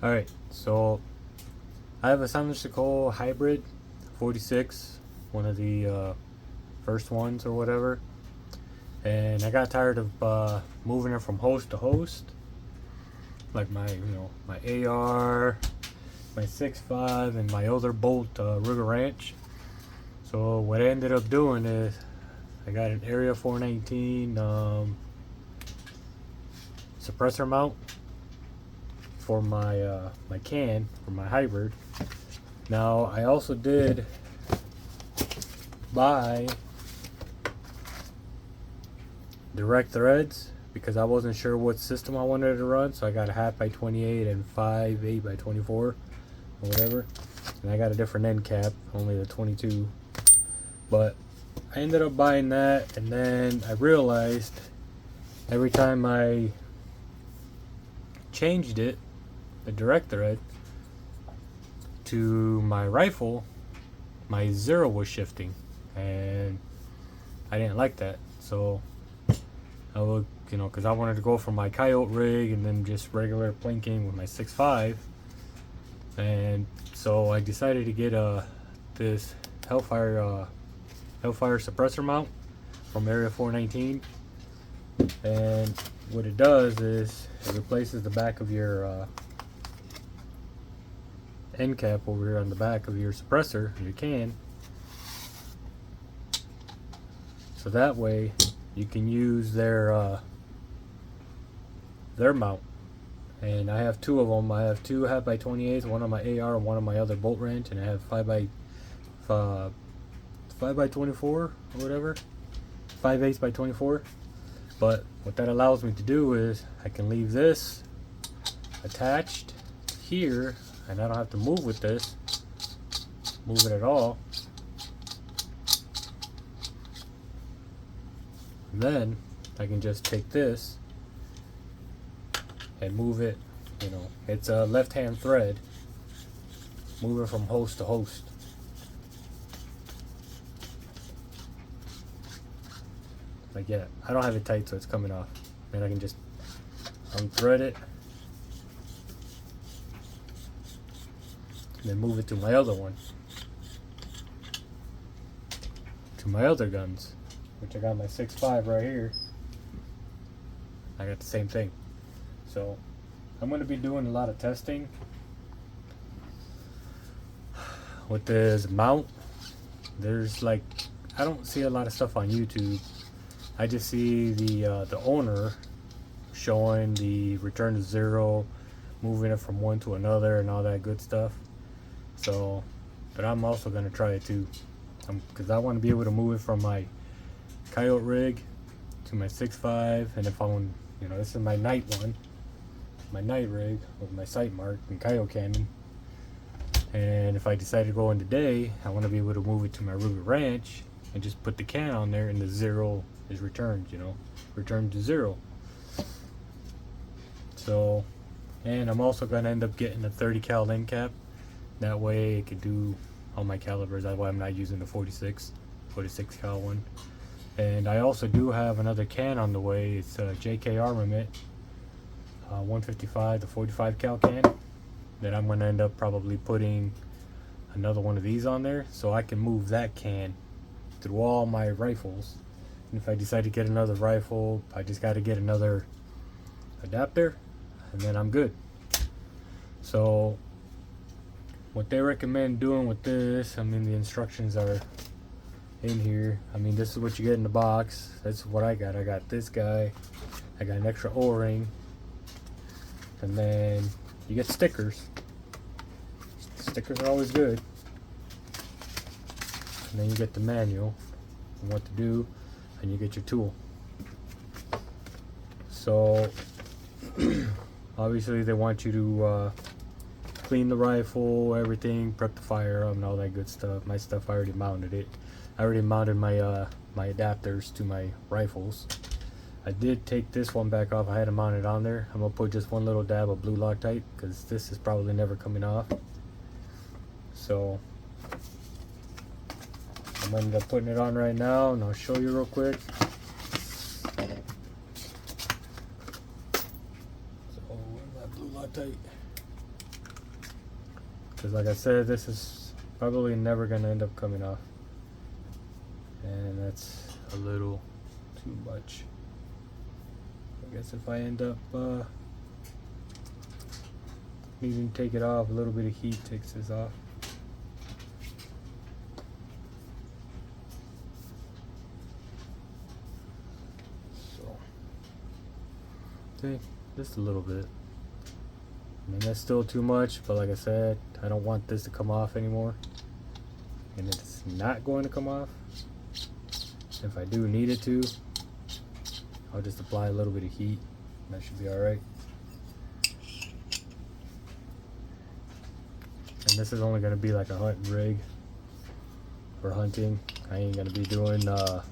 Alright, so I have a Silencerco hybrid 46, one of the first ones or whatever, and I got tired of moving it from host to host, like my AR, my 6.5, and my other bolt Ruger Ranch. So what I ended up doing is I got an Area 419 suppressor mount for my my can for my hybrid. Now I also did buy direct threads because I wasn't sure what system I wanted to run, so I got a 1/2x28 and 5 8x24 or whatever, and I got a different end cap, only the 22. But I ended up buying that, and then I realized every time I changed it, the direct thread, to my rifle, my zero was shifting, and I didn't like that. So I would, because I wanted to go for my coyote rig and then just regular plinking with my 6.5, and so I decided to get this Hellfire suppressor mount from Area 419, and what it does is it replaces the back of your end cap over here on the back of your suppressor, your can, so that way you can use their mount. And I have two of them. I have two 1/2x28s, one on my AR and one on my other bolt wrench, and I have 5x24 or whatever, 5/8x24. But what that allows me to do is I can leave this attached here, and I don't have to move with this, move it at all. And then I can just take this and move it, it's a left-hand thread, move it from host to host. Like, yeah, I don't have it tight, so it's coming off. And I can just unthread it, and then move it to my other one, to my other guns, which I got my 6.5 right here. I got the same thing. So I'm going to be doing a lot of testing with this mount. There's I don't see a lot of stuff on YouTube. I just see the owner showing the return to zero, moving it from one to another, and all that good stuff. So, but I'm also going to try it too, because I want to be able to move it from my coyote rig to my 6.5, and if I want, this is my night one, my night rig with my sight mark and coyote cannon. And if I decide to go in today, I want to be able to move it to my Ruger Ranch and just put the can on there, and the zero is returned, returned to zero. So, and I'm also going to end up getting a 30 cal end cap. That way it could do all my calibers. That's why I'm not using the 46 cal one. And I also do have another can on the way. It's a JK Armament 155 to 45 cal can that I'm going to end up probably putting another one of these on there, so I can move that can through all my rifles. And if I decide to get another rifle, I just got to get another adapter, and then I'm good. So what they recommend doing with this, the instructions are in here. This is what you get in the box. That's what I got. I got this guy, I got an extra O-ring, and then you get stickers. Stickers are always good. And then you get the manual on what to do, and you get your tool. So obviously they want you to clean the rifle, everything, prep the firearm, and all that good stuff. My stuff, I already mounted it. I already mounted my my adapters to my rifles. I did take this one back off. I had to mount it on there. I'm gonna put just one little dab of blue Loctite because this is probably never coming off. So I'm gonna end up putting it on right now, and I'll show you real quick. So where's my blue Loctite? because like I said, this is probably never gonna end up coming off, and that's a little too much. I guess if I end up needing to take it off, a little bit of heat takes this off. So, see, just a little bit. I mean, that's still too much, but like I said, I don't want this to come off anymore, and it's not going to come off. If I do need it to, I'll just apply a little bit of heat, and that should be alright. And this is only going to be like a hunting rig for hunting. I ain't going to be doing what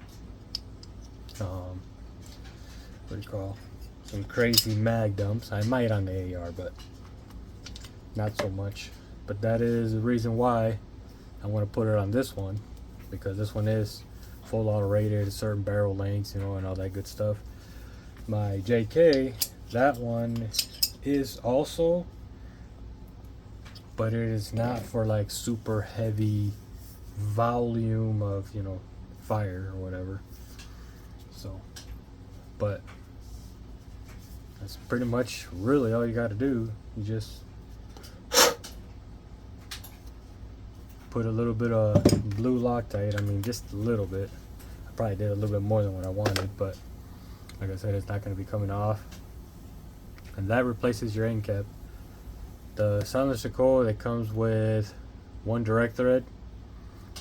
do you call, some crazy mag dumps. I might on the AR, but not so much. But that is the reason why I want to put it on this one, because this one is full auto rated, certain barrel lengths, you know, and all that good stuff. My JK, that one is also, but it is not for like super heavy volume of, you know, fire or whatever. So, but that's pretty much really all you got to do. You just put a little bit of blue Loctite. I mean, just a little bit. I probably did a little bit more than what I wanted, but like I said, it's not going to be coming off. And that replaces your end cap. The Silencerco, that comes with one direct thread,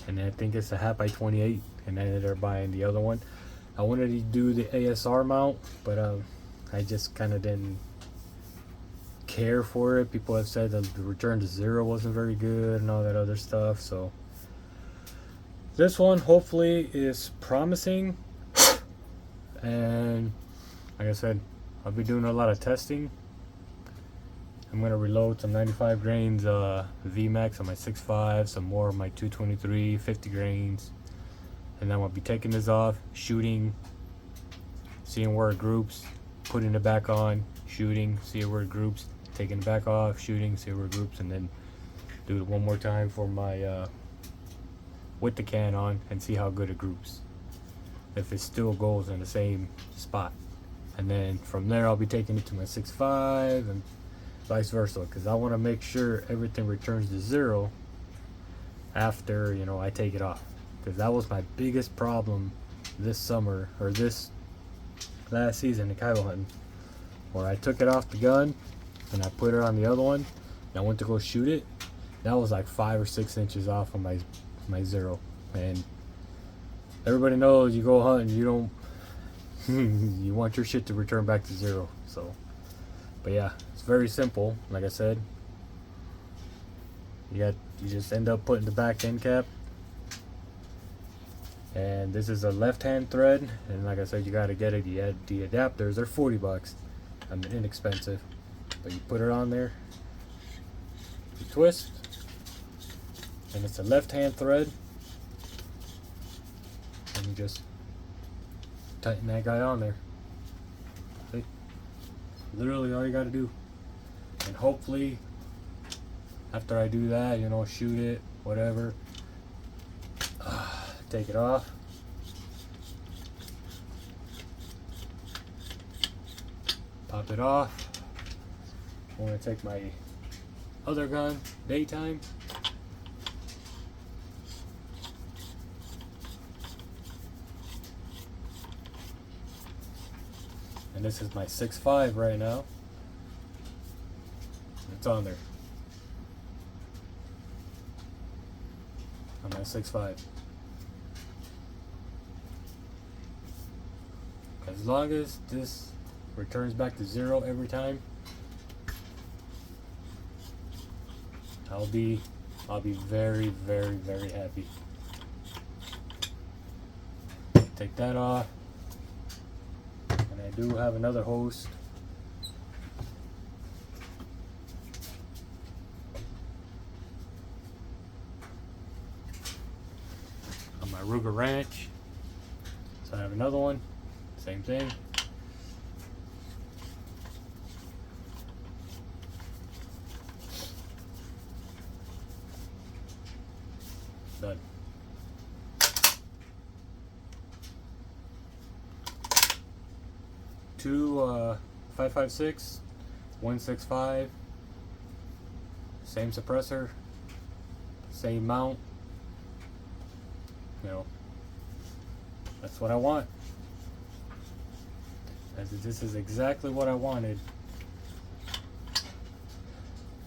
and I think it's a 1/2 by 28, and I ended up buying the other one. I wanted to do the ASR mount, but I just kind of didn't care for it. People have said that the return to zero wasn't very good and all that other stuff, so this one hopefully is promising. And like I said, I'll be doing a lot of testing. I'm going to reload some 95 grains VMAX on my 6.5, some more of my 223 50 grains, and then I'll be taking this off, shooting, seeing where it groups, putting it back on, shooting, see where it groups, taking it back off, shooting, see where it groups, and then do it one more time for my with the can on, and see how good it groups, if it still goes in the same spot. And then from there I'll be taking it to my 6.5 and vice versa, because I want to make sure everything returns to zero after, you know, I take it off, because that was my biggest problem this summer, or this last season in coyote hunting, where I took it off the gun and I put it on the other one and I went to go shoot it. That was like 5 or 6 inches off of my zero. And everybody knows, you go hunting, you don't you want your shit to return back to zero. So, but yeah, it's very simple. Like I said, you just end up putting the back end cap, and this is a left hand thread, and like I said, you got to get it. The adapters, they're 40 bucks. I mean, inexpensive, but you put it on there, you twist, and it's a left hand thread, and you just tighten that guy on there. See? Literally all you got to do. And hopefully after I do that, you know, shoot it, whatever, take it off, pop it off. I'm going to take my other gun, daytime, and this is my 6.5 right now. It's on there. On my 6.5. As long as this returns back to zero every time, I'll be very, very, very happy. Take that off. And I do have another hose. On my Ruger Ranch. So I have another one. Same thing. Done. Two 5.56, 1.65, same suppressor, same mount. You know, that's what I want. This is exactly what I wanted.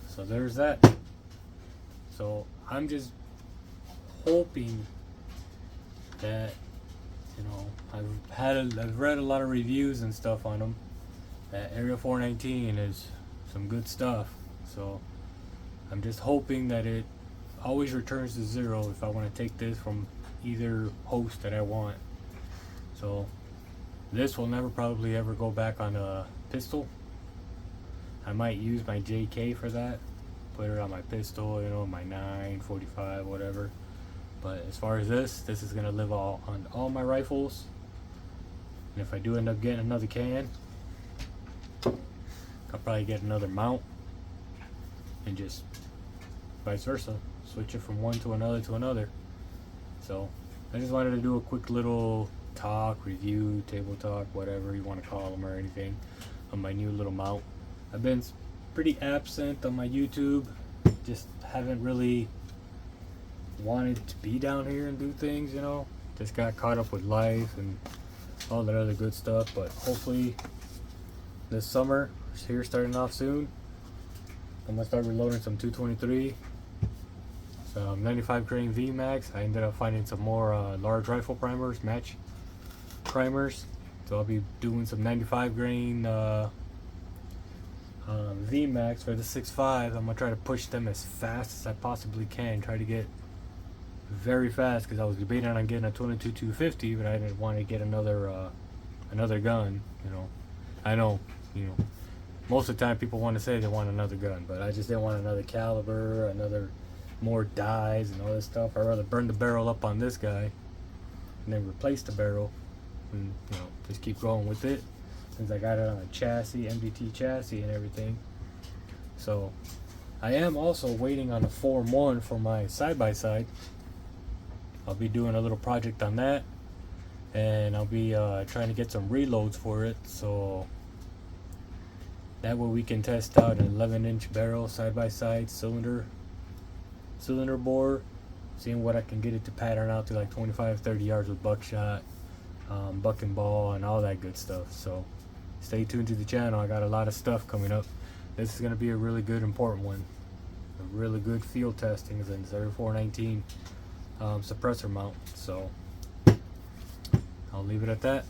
So there's that. So I'm just hoping that, you know, I've read a lot of reviews and stuff on them. That Area 419 is some good stuff. So I'm just hoping that it always returns to 0 if I want to take this from either host that I want. So this will never probably ever go back on a pistol. I might use my JK for that, put it on my pistol, you know, my 9.45, whatever. But as far as this is gonna live on all my rifles. And if I do end up getting another can, I'll probably get another mount and just vice versa, switch it from one to another. So I just wanted to do a quick little talk, review, table talk, whatever you want to call them or anything, on my new little mount. I've been pretty absent on my YouTube, just haven't really wanted to be down here and do things, you know, just got caught up with life and all that other good stuff. But hopefully this summer is here, starting off soon. I'm gonna start reloading some 223, some 95 grain VMAX. I ended up finding some more large rifle primers, match primers, so I'll be doing some 95 grain VMAX for the 6.5. I'm gonna try to push them as fast as I possibly can, try to get very fast, because I was debating on getting a 22 250, but I didn't want to get another gun, you know. I know, you know, most of the time people want to say they want another gun, but I just didn't want another caliber, more dies and all this stuff. I'd rather burn the barrel up on this guy and then replace the barrel and, you know, just keep going with it, since I got it on a chassis, MDT chassis and everything. So I am also waiting on a Form 1 for my side-by-side. I'll be doing a little project on that, and I'll be trying to get some reloads for it, so that way we can test out an 11-inch barrel side-by-side cylinder bore, seeing what I can get it to pattern out to, like 25-30 yards with buckshot, buck and ball, and all that good stuff. So stay tuned to the channel. I got a lot of stuff coming up. This is going to be a really good, important one. A really good field testing is in Area 419 suppressor mount. So I'll leave it at that.